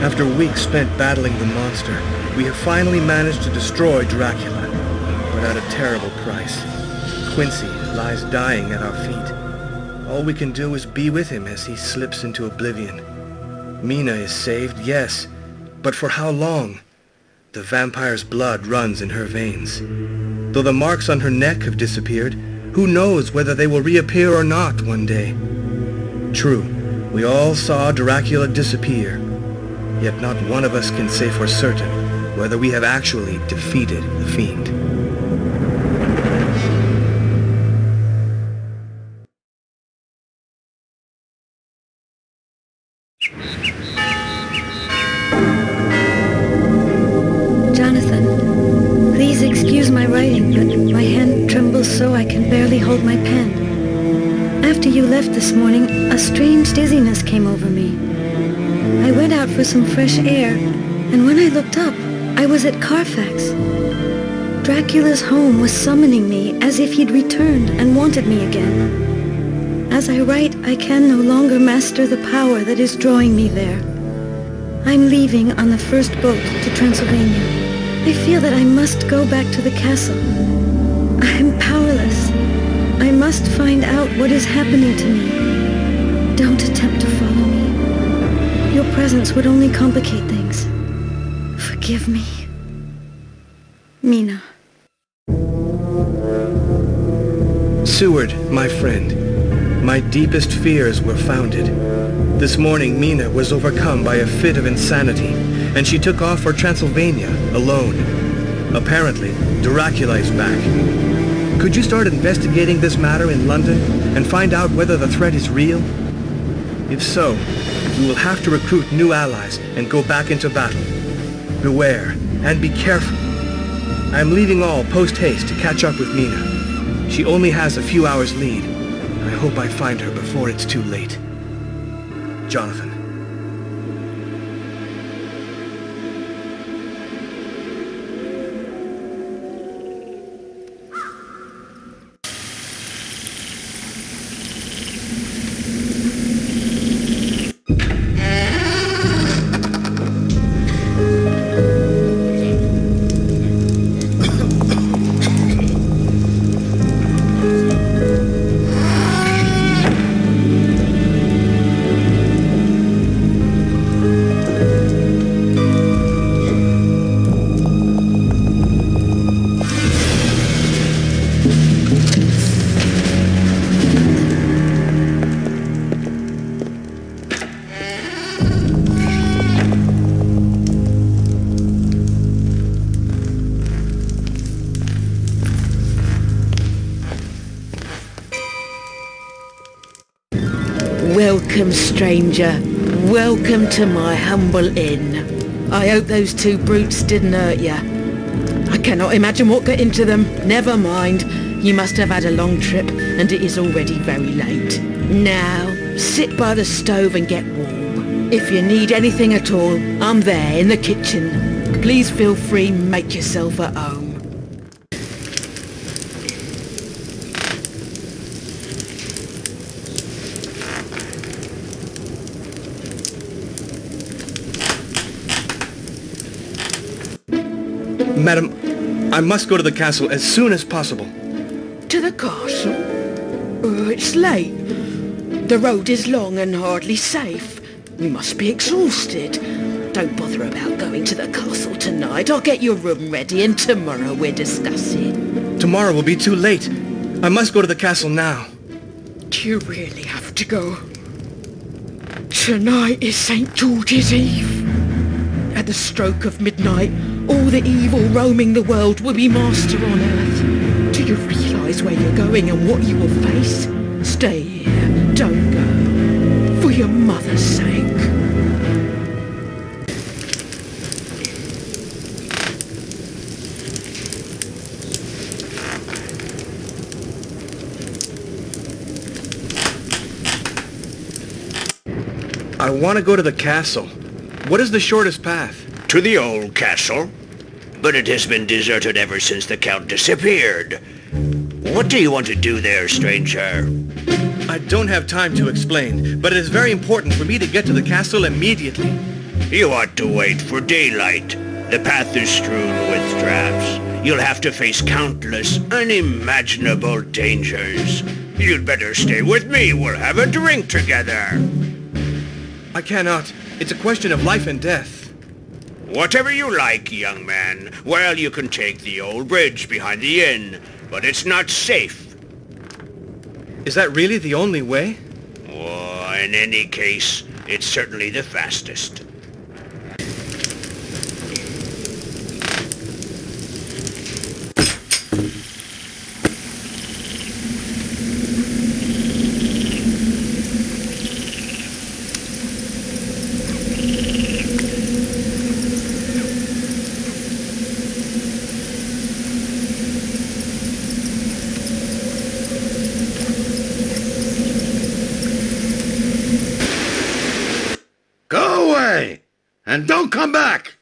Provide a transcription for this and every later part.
After weeks spent battling the monster, we have finally managed to destroy Dracula, but at a terrible price. Quincy lies dying at our feet. All we can do is be with him as he slips into oblivion. Mina is saved, yes, but for how long? The vampire's blood runs in her veins. Though the marks on her neck have disappeared, who knows whether they will reappear or not one day. True, we all saw Dracula disappear, yet not one of us can say for certain whether we have actually defeated the fiend. Jonathan, please excuse my writing, but my hand trembles so I can barely hold my pen. After you left this morning, a strange dizziness came over me. I went out for some fresh air, and when I looked up, I was at Carfax. Dracula's home was summoning me as if he'd returned and wanted me again. As I write, I can no longer master the power that is drawing me there. I'm leaving on the first boat to Transylvania. I feel that I must go back to the castle. I am powerless. I must find out what is happening to me. Don't attempt to follow me. Your presence would only complicate things. Forgive me. Mina. Seward, my friend, my deepest fears were founded. This morning Mina was overcome by a fit of insanity, and she took off for Transylvania alone. Apparently, Dracula is back. Could you start investigating this matter in London and find out whether the threat is real? If so, we will have to recruit new allies and go back into battle. Beware and be careful. I am leaving all post-haste to catch up with Mina. She only has a few hours lead. I hope I find her before it's too late. Jonathan. Welcome, stranger. Welcome to my humble inn. I hope those two brutes didn't hurt you. I cannot imagine what got into them. Never mind. You must have had a long trip, and it is already very late. Now, sit by the stove and get warm. If you need anything at all, I'm there in the kitchen. Please feel free, make yourself at home. Madam, I must go to the castle as soon as possible. To the castle? It's late. The road is long and hardly safe. You must be exhausted. Don't bother about going to the castle tonight. I'll get your room ready and tomorrow we'll discuss it. Tomorrow will be too late. I must go to the castle now. Do you really have to go? Tonight is St. George's Eve. At the stroke of midnight, all the evil roaming the world will be master on earth. Do you realise where you're going and what you will face? Stay here, don't go. For your mother's sake. I want to go to the castle. What is the shortest path? To the old castle, but it has been deserted ever since the Count disappeared. What do you want to do there, stranger? I don't have time to explain, but it is very important for me to get to the castle immediately. You ought to wait for daylight. The path is strewn with traps. You'll have to face countless, unimaginable dangers. You'd better stay with me. We'll have a drink together. I cannot. It's a question of life and death. Whatever you like, young man. Well, you can take the old bridge behind the inn, but it's not safe. Is that really the only way? Oh, in any case, it's certainly the fastest. Go away! And don't come back!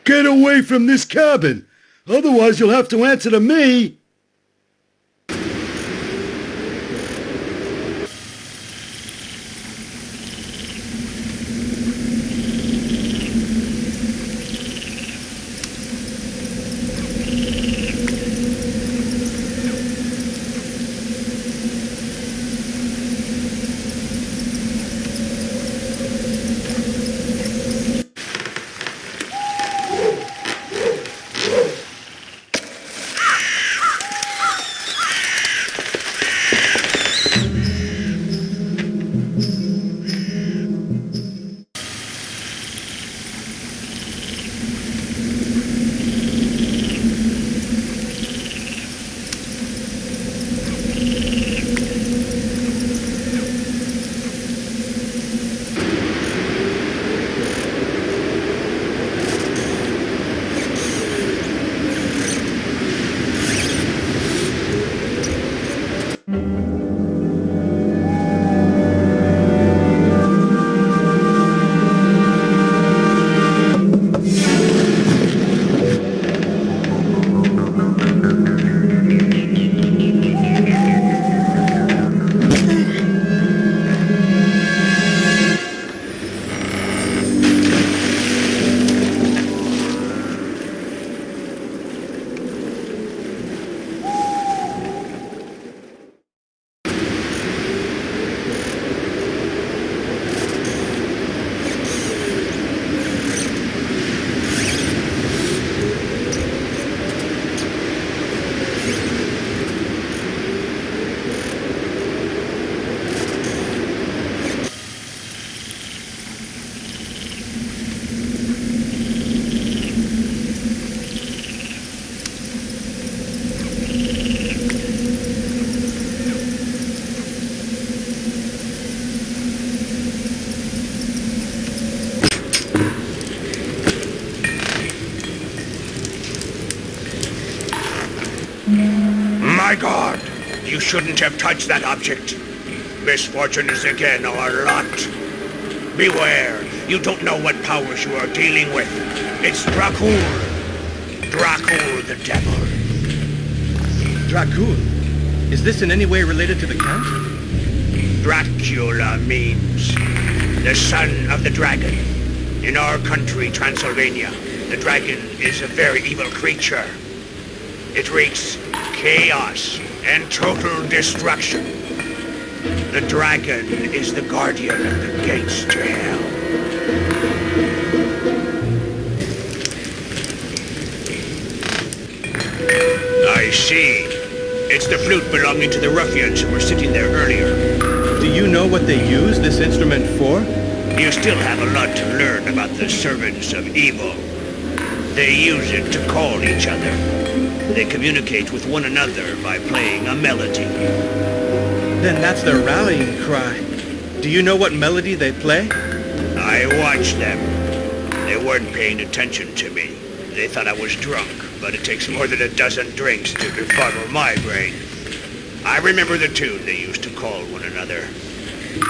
Get away from this cabin! Otherwise you'll have to answer to me! my God! You shouldn't have touched that object. Misfortune is again our lot. Beware, you don't know what powers you are dealing with. It's Dracul. Dracul the devil. Dracul? Is this in any way related to the Count? Dracula means the son of the dragon. In our country, Transylvania, the dragon is a very evil creature. It wreaks chaos and total destruction. The dragon is the guardian of the gates to hell. I see. It's the flute belonging to the ruffians who were sitting there earlier. Do you know what they use this instrument for? You still have a lot to learn about the servants of evil. They use it to call each other. They communicate with one another by playing a melody. Then that's their rallying cry. Do you know what melody they play? I watched them. They weren't paying attention to me. They thought I was drunk, but it takes more than a dozen drinks to befuddle my brain. I remember the tune they used to call one another.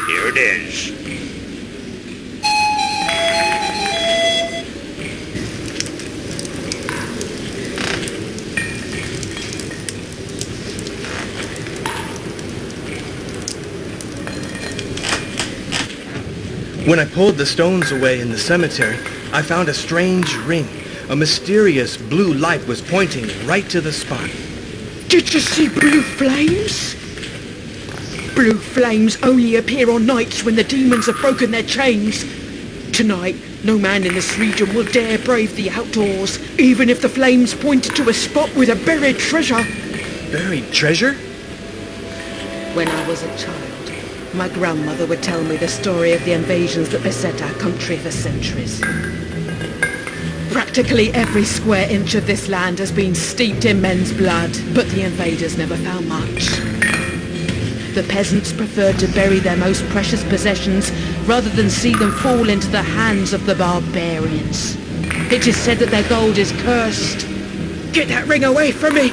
Here it is. When I pulled the stones away in the cemetery, I found a strange ring. A mysterious blue light was pointing right to the spot. Did you see blue flames? Blue flames only appear on nights when the demons have broken their chains. Tonight, no man in this region will dare brave the outdoors, even if the flames pointed to a spot with a buried treasure. Buried treasure? When I was a child, my grandmother would tell me the story of the invasions that beset our country for centuries. Practically every square inch of this land has been steeped in men's blood, but the invaders never found much. The peasants preferred to bury their most precious possessions rather than see them fall into the hands of the barbarians. It is said that their gold is cursed. Get that ring away from me!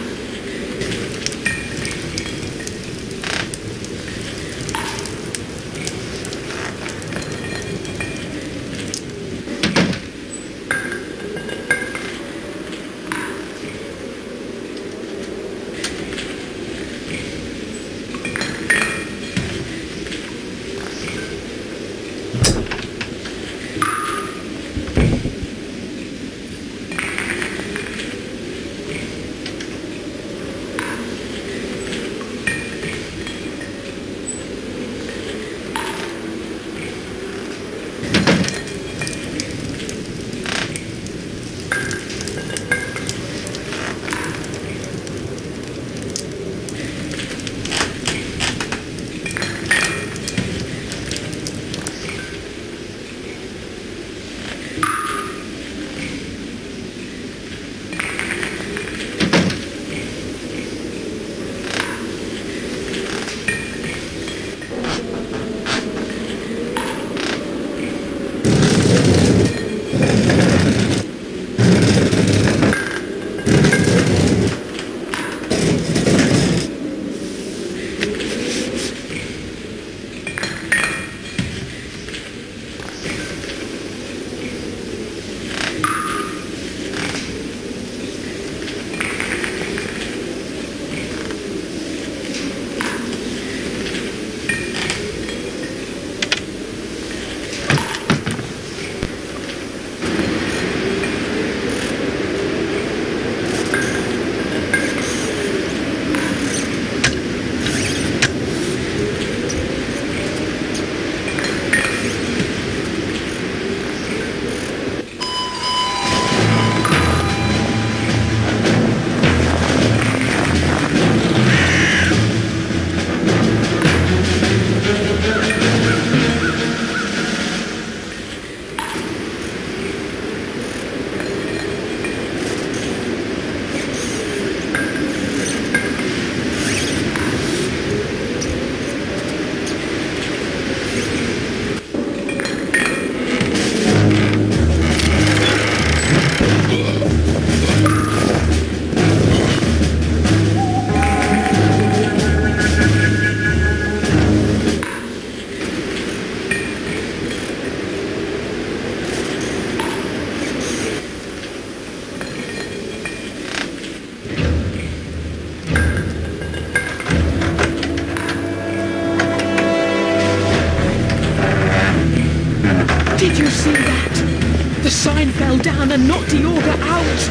not to Yorga out.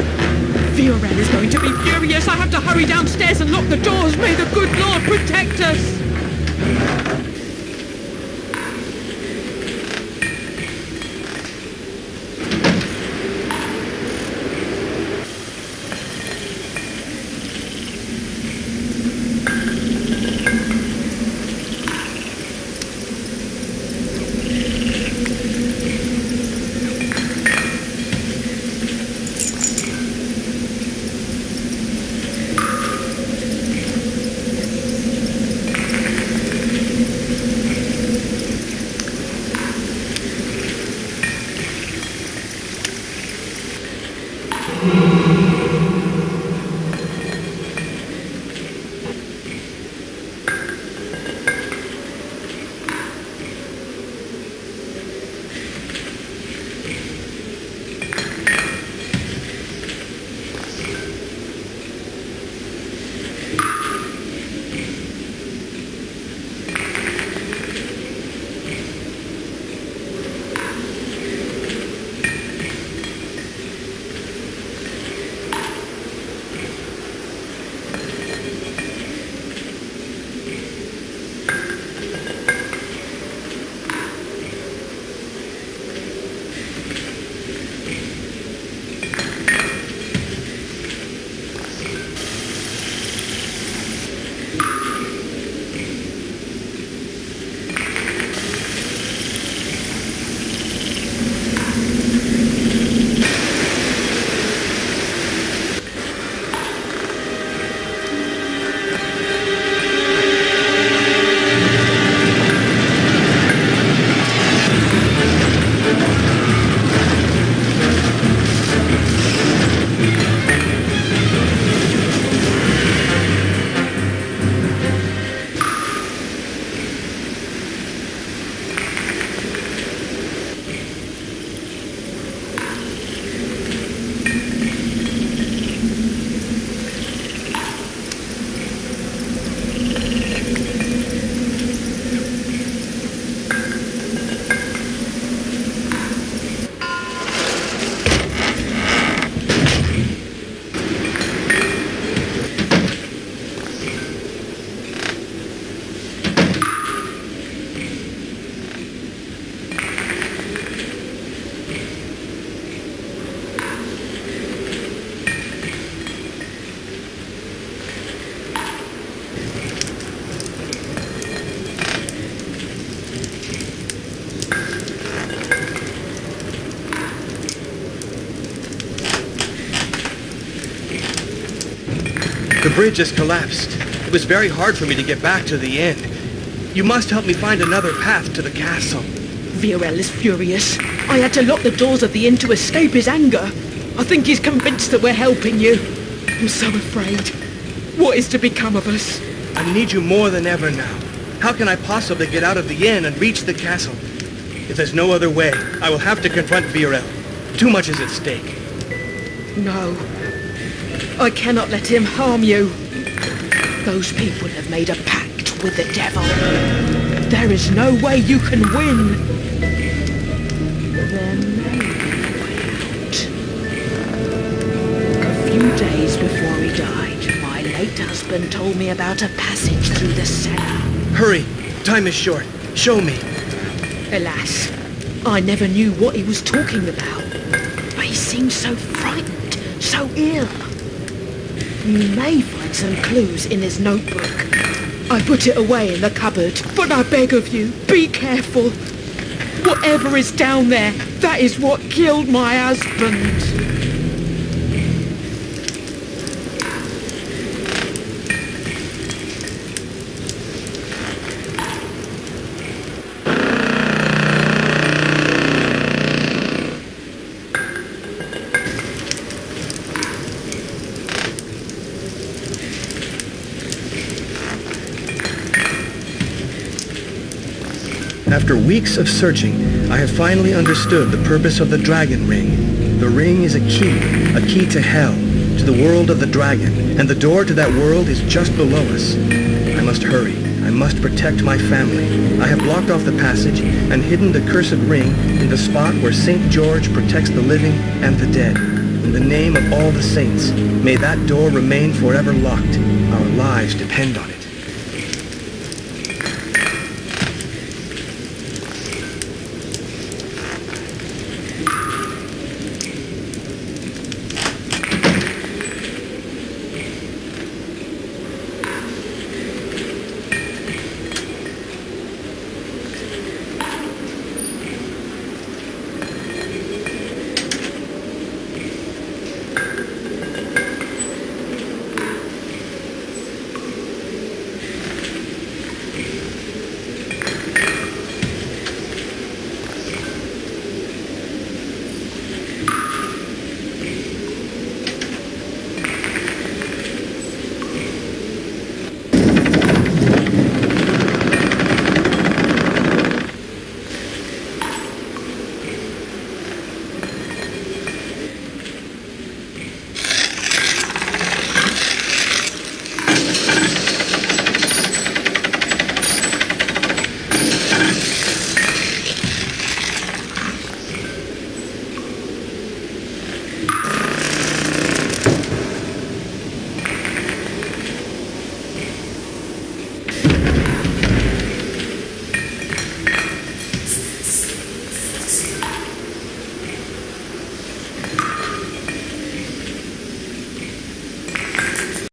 Viorel is going to be furious. I have to hurry downstairs and lock the doors. May the good Lord protect us. The bridge has collapsed. It was very hard for me to get back to the inn. You must help me find another path to the castle. Viorel is furious. I had to lock the doors of the inn to escape his anger. I think he's convinced that we're helping you. I'm so afraid. What is to become of us? I need you more than ever now. How can I possibly get out of the inn and reach the castle? If there's no other way, I will have to confront Viorel. Too much is at stake. No. I cannot let him harm you. Those people have made a pact with the devil. There is no way you can win. There may be a way out. A few days before he died, my late husband told me about a passage through the cellar. Hurry. Time is short. Show me. Alas, I never knew what he was talking about. But he seemed so frightened, so ill. You may find some clues in his notebook. I put it away in the cupboard, but I beg of you, be careful. Whatever is down there, that is what killed my husband. After weeks of searching, I have finally understood the purpose of the dragon ring. The ring is a key to hell, to the world of the dragon, and the door to that world is just below us. I must hurry. I I must protect my family. I have blocked off the passage and hidden the cursed ring in the spot where St. George protects the living and the dead. In the name of all the saints, may that door remain forever locked. Our lives depend on it.